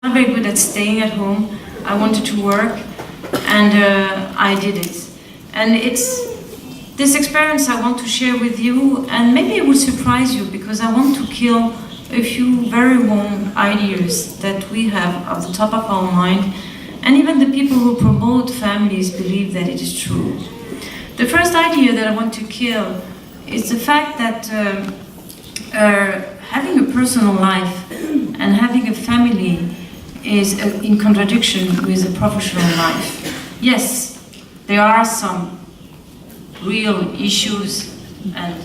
Not very good at staying at home. I wanted to work, and I did it. And it's this experience I want to share with you, and maybe it will surprise you, because I want to kill a few very wrong ideas that we have at the top of our mind, and even the people who promote families believe that it is true. The first idea that I want to kill is the fact that having a personal life and having a family is in contradiction with a professional life. Yes, there are some real issues, and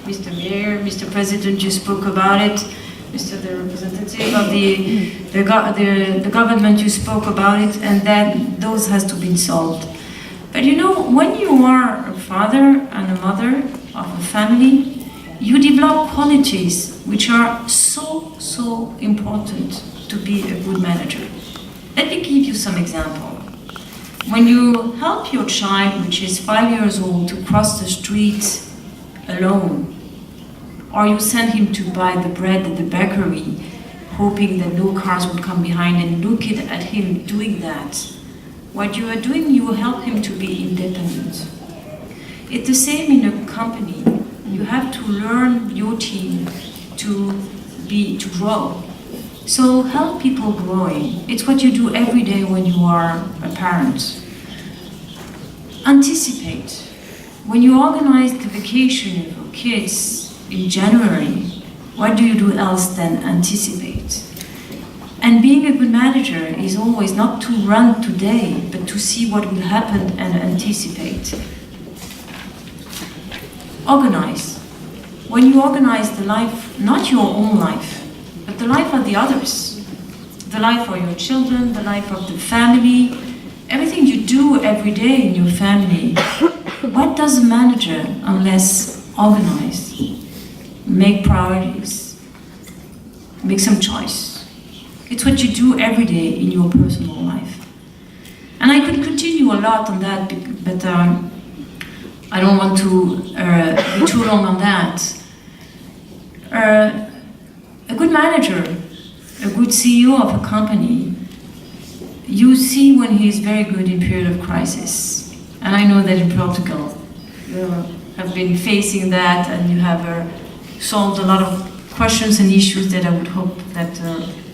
Mr. Mayor, Mr. President, you spoke about it. Mr. the representative of the government, you spoke about it, and that those has to be solved. But you know, when you are a father and a mother of a family, you develop qualities which are so important to be a good manager. Let me give you some example. When you help your child, which is 5 years old, to cross the street alone, or you send him to buy the bread at the bakery, hoping that no cars will come behind, and look at him doing that, what you are doing, you help him to be independent. It's the same in a company. You have to learn your team to grow. So help people growing. It's what you do every day when you are a parent. Anticipate. When you organize the vacation for kids in January, what do you do else than anticipate? And being a good manager is always not to run today, but to see what will happen and anticipate. Organize. When you organize the life, not your own life, but the life of the others, the life of your children, the life of the family, everything you do every day in your family, what does a manager unless organize? Make priorities, make some choice. It's what you do every day in your personal life. And I could continue a lot on that, but I don't want to be too long on that. A good manager, a good CEO of a company, you see when he is very good in period of crisis. And I know that in Portugal, you have been facing that, and you have solved a lot of questions and issues that I would hope that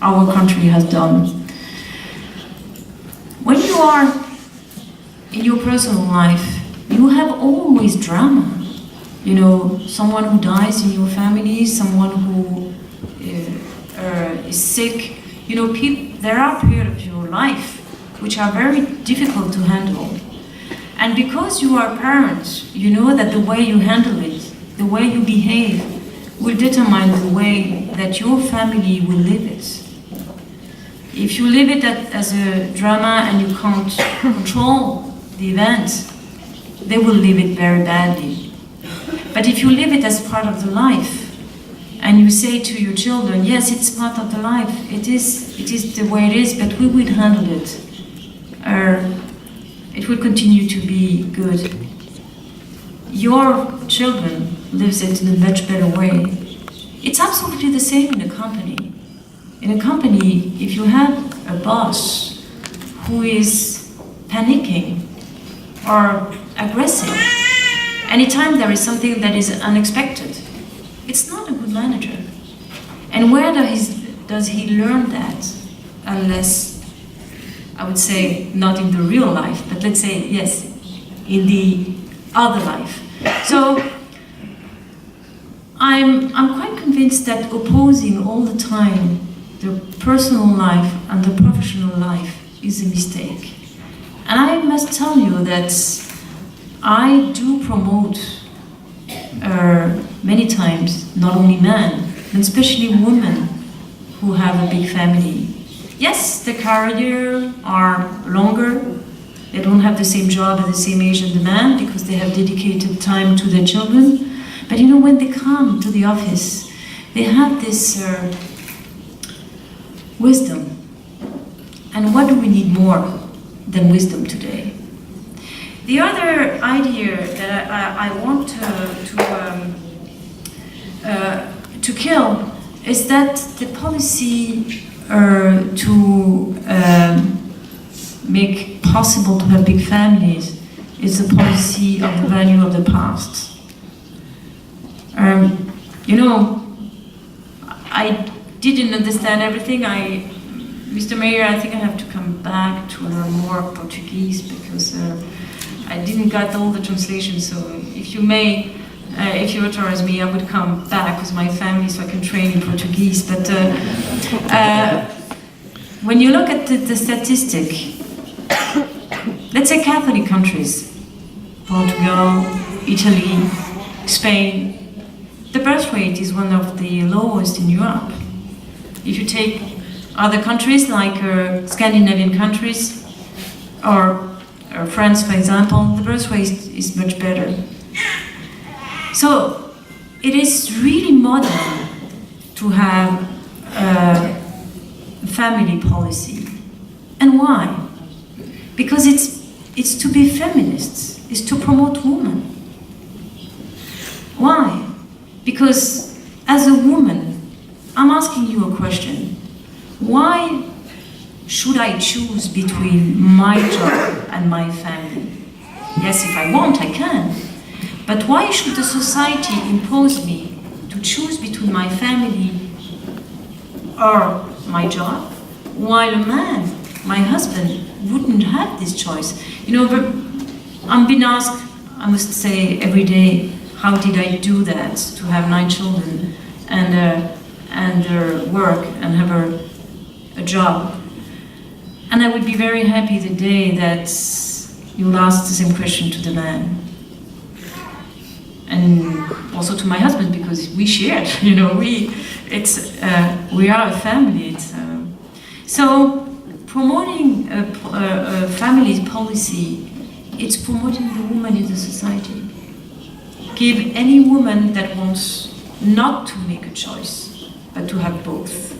our country has done. When you are in your personal life, you have always drama. You know, someone who dies in your family, someone who is sick. You know, there are periods of your life which are very difficult to handle. And because you are parents, you know that the way you handle it, the way you behave, will determine the way that your family will live it. If you live it as a drama and you can't control the event, they will live it very badly. But if you live it as part of the life, and you say to your children, yes, it's part of the life, it is the way it is, but we will handle it. It will continue to be good. Your children lives it in a much better way. It's absolutely the same in a company. In a company, if you have a boss who is panicking or aggressive, anytime there is something that is unexpected, it's not a good manager. And where does he learn that? Unless, I would say, not in the real life, but let's say, yes, in the other life. So, I'm quite convinced that opposing all the time the personal life and the professional life is a mistake. And I must tell you that I do promote many times, not only men, but especially women who have a big family. Yes, the careers are longer. They don't have the same job at the same age as the man because they have dedicated time to their children. But you know, when they come to the office, they have this wisdom. And what do we need more than wisdom today? The other idea that I want to kill is that the policy to make possible to have big families is a policy of the value of the past. You know, I didn't understand everything. Mr. Mayor, I think I have to come back to learn more Portuguese because I didn't get all the translations. So if you may, if you authorize me, I would come back with my family so I can train in Portuguese. But when you look at the statistic, let's say Catholic countries, Portugal, Italy, Spain, the birth rate is one of the lowest in Europe. If you take other countries like Scandinavian countries or France, for example, the birth rate is much better. So it is really modern to have a family policy. And why? Because it's to be feminists, it's to promote women. Why? Because as a woman, I'm asking you a question. Why should I choose between my job and my family? Yes, if I want, I can. But why should the society impose me to choose between my family or my job, while a man, my husband, wouldn't have this choice? You know, but I'm being asked, I must say, every day, how did I do that, to have 9 children and work and have a job? And I would be very happy the day that you'll ask the same question to the man. And also to my husband, because we share, you know, we are a family. So promoting a family policy, it's promoting the woman in the society. Give any woman that wants not to make a choice, but to have both.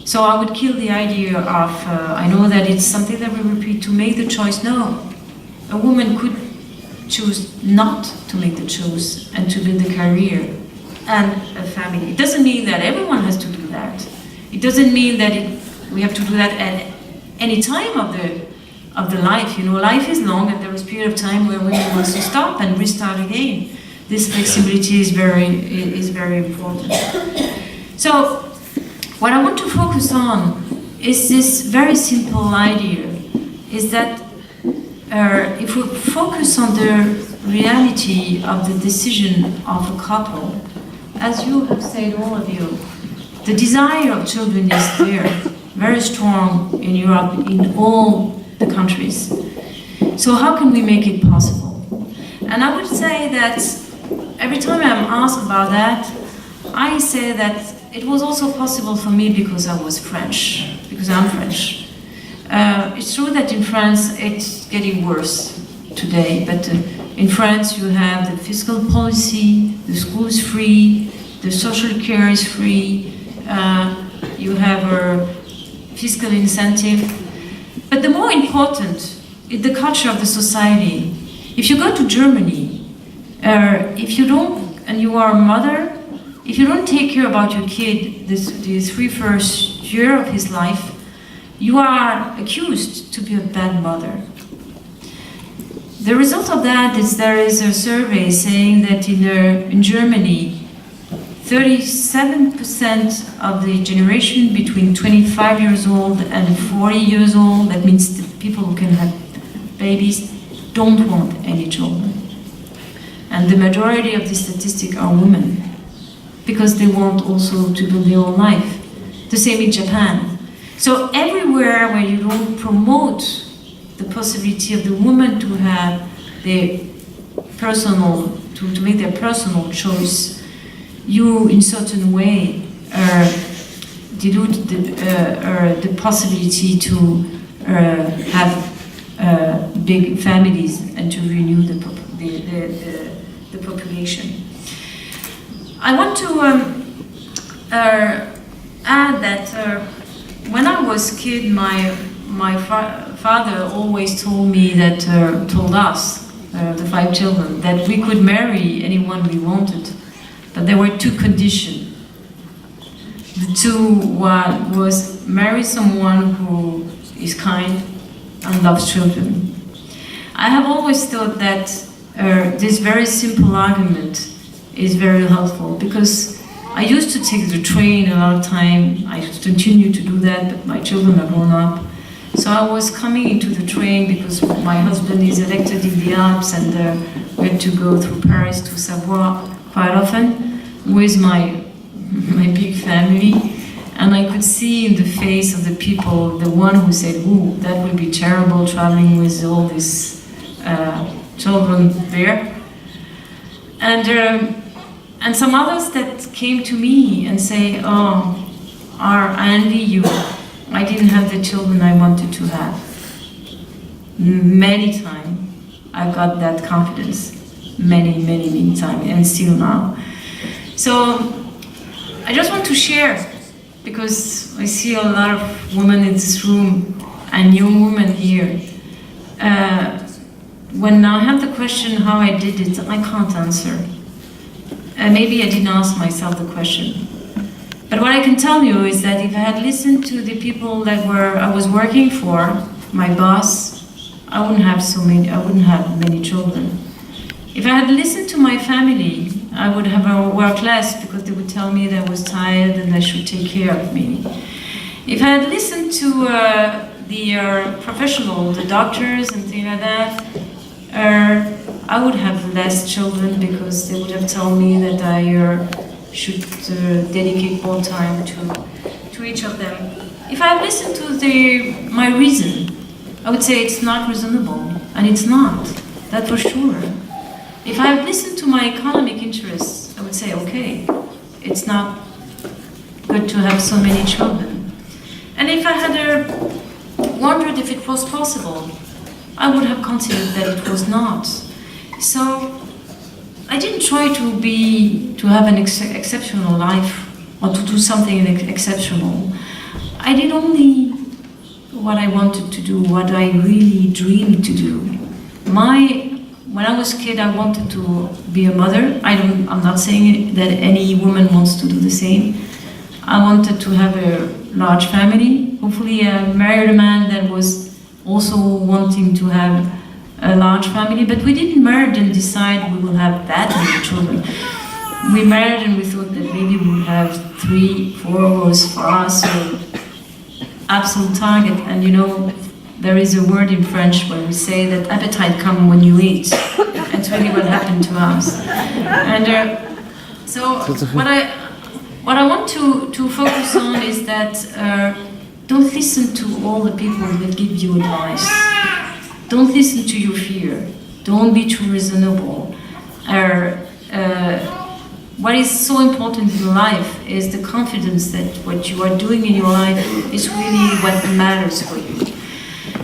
So I would kill the idea of, I know that it's something that we repeat, to make the choice. No, a woman could choose not to make the choice and to build a career and a family. It doesn't mean that everyone has to do that. It doesn't mean that we have to do that at any time of the life. You know, life is long, and there is a period of time where women wants to stop and restart again. This flexibility is very important. So what I want to focus on is this very simple idea, is that if we focus on the reality of the decision of a couple, as you have said, all of you, the desire of children is there, very strong in Europe, in all the countries. So how can we make it possible? And I would say that every time I'm asked about that, I say that it was also possible for me because I was French, because I'm French. It's true that in France it's getting worse today, but in France you have the fiscal policy, the school is free, the social care is free, you have a fiscal incentive. But the more important is the culture of the society. If you go to Germany, if you don't, and you are a mother, if you don't take care about your kid the 3 first years of his life, you are accused to be a bad mother. The result of that is there is a survey saying that in Germany, 37% of the generation between 25 years old and 40 years old, that means the people who can have babies, don't want any children. And the majority of the statistics are women, because they want also to build their own life. The same in Japan. So everywhere where you don't promote the possibility of the woman to have their personal, to make their personal choice, you in certain way dilute the possibility to have big families and to renew the population. I want to add that when I was a kid, my father always told me that, told us, the 5 children, that we could marry anyone we wanted, but there were 2 conditions. The two was marry someone who is kind and loves children. I have always thought that this very simple argument is very helpful, because I used to take the train a lot of time. I continue to do that, but my children are grown up. So I was coming into the train because my husband is elected in the Alps, and we had to go through Paris to Savoie quite often with my big family. And I could see in the face of the people, the one who said, "Ooh, that would be terrible traveling with all these children there." And some others that came to me and say, "Oh, I envy you. I didn't have the children I wanted to have." Many times I got that confidence, many times, and still now. So I just want to share, because I see a lot of women in this room and young women here. When I have the question how I did it, I can't answer. Maybe I didn't ask myself the question. But what I can tell you is that if I had listened to the people that I was working for, my boss, I wouldn't have many children. If I had listened to my family, I would have worked less, because they would tell me that I was tired and I should take care of me. If I had listened to the professionals, the doctors and things like that, I would have less children, because they would have told me that I should dedicate more time to each of them. If I had listened to my reason, I would say it's not reasonable, and it's not, that's for sure. If I had listened to my economic interests, I would say, okay, it's not good to have so many children. And if I had wondered if it was possible, I would have considered that it was not. So I didn't try to have an exceptional life or to do something exceptional. I did only what I wanted to do, what I really dreamed to do. When I was a kid, I wanted to be a mother. I'm not saying that any woman wants to do the same. I wanted to have a large family. Hopefully I married a man that was also wanting to have a large family, but we didn't marry and decide we will have that many children. We married and we thought that maybe we would have 3, 4 was for us, so absolute target. And you know, there is a word in French where we say that appetite comes when you eat. That's really what happened to us. And so what I want to focus on is that don't listen to all the people that give you advice. Don't listen to your fear. Don't be too reasonable. What is so important in life is the confidence that what you are doing in your life is really what matters for you.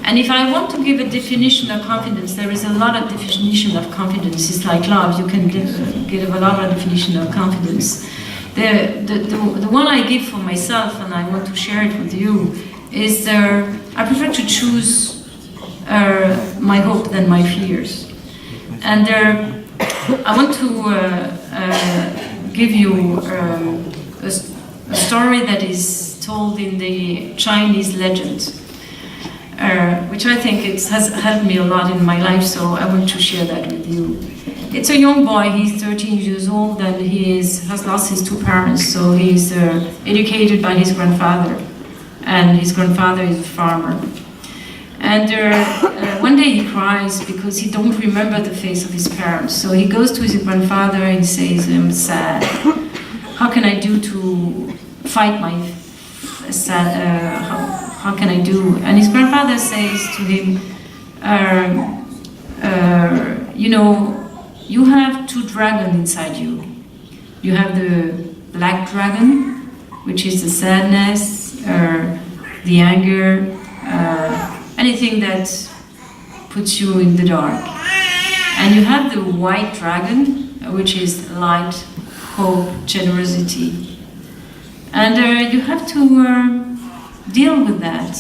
And if I want to give a definition of confidence, there is a lot of definition of confidence. It's like love. You can give a lot of definition of confidence. The one I give for myself, and I want to share it with you, is I prefer to choose my hope than my fears. And I want to give you a story that is told in the Chinese legend, which I think has helped me a lot in my life, so I want to share that with you. It's a young boy, he's 13 years old, and he has lost his 2 parents, so he's educated by his grandfather, and his grandfather is a farmer. And one day he cries because he don't remember the face of his parents. So he goes to his grandfather and says, "I'm sad. How can I do to fight my sad? How can I do?" And his grandfather says to him, "You know, you have 2 dragons inside you. You have the black dragon, which is the sadness, the anger." Anything that puts you in the dark. And you have the white dragon, which is light, hope, generosity. And you have to deal with that.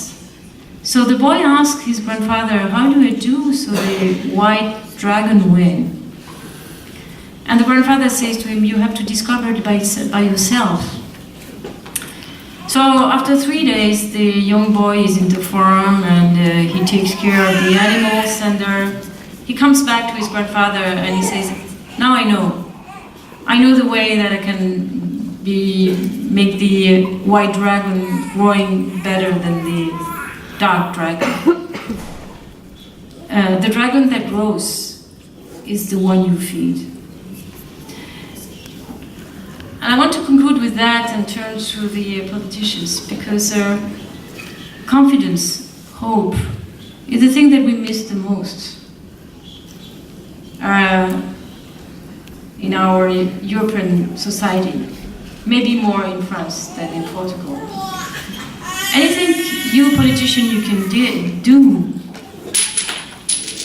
So the boy asks his grandfather, "How do I do so the white dragon win?" And the grandfather says to him, "You have to discover it by yourself." So after 3 days, the young boy is in the farm and he takes care of the animals, and he comes back to his grandfather and he says, now I know the way that I can make the white dragon growing better than the dark dragon. The dragon that grows is the one you feed. And I want to conclude with that and turn to the politicians, because confidence, hope, is the thing that we miss the most in our European society, maybe more in France than in Portugal. And I think you, politician, you can do,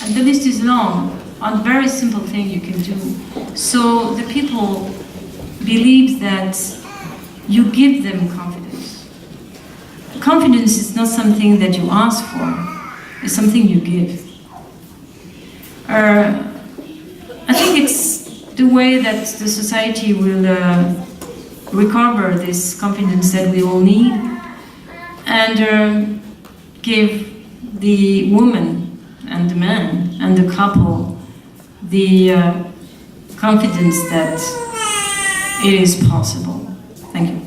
and the list is long, on very simple thing you can do, so the people believe that you give them confidence. Confidence is not something that you ask for, it's something you give. I think it's the way that the society will recover this confidence that we all need, and give the woman and the man and the couple the confidence that it is possible. Thank you.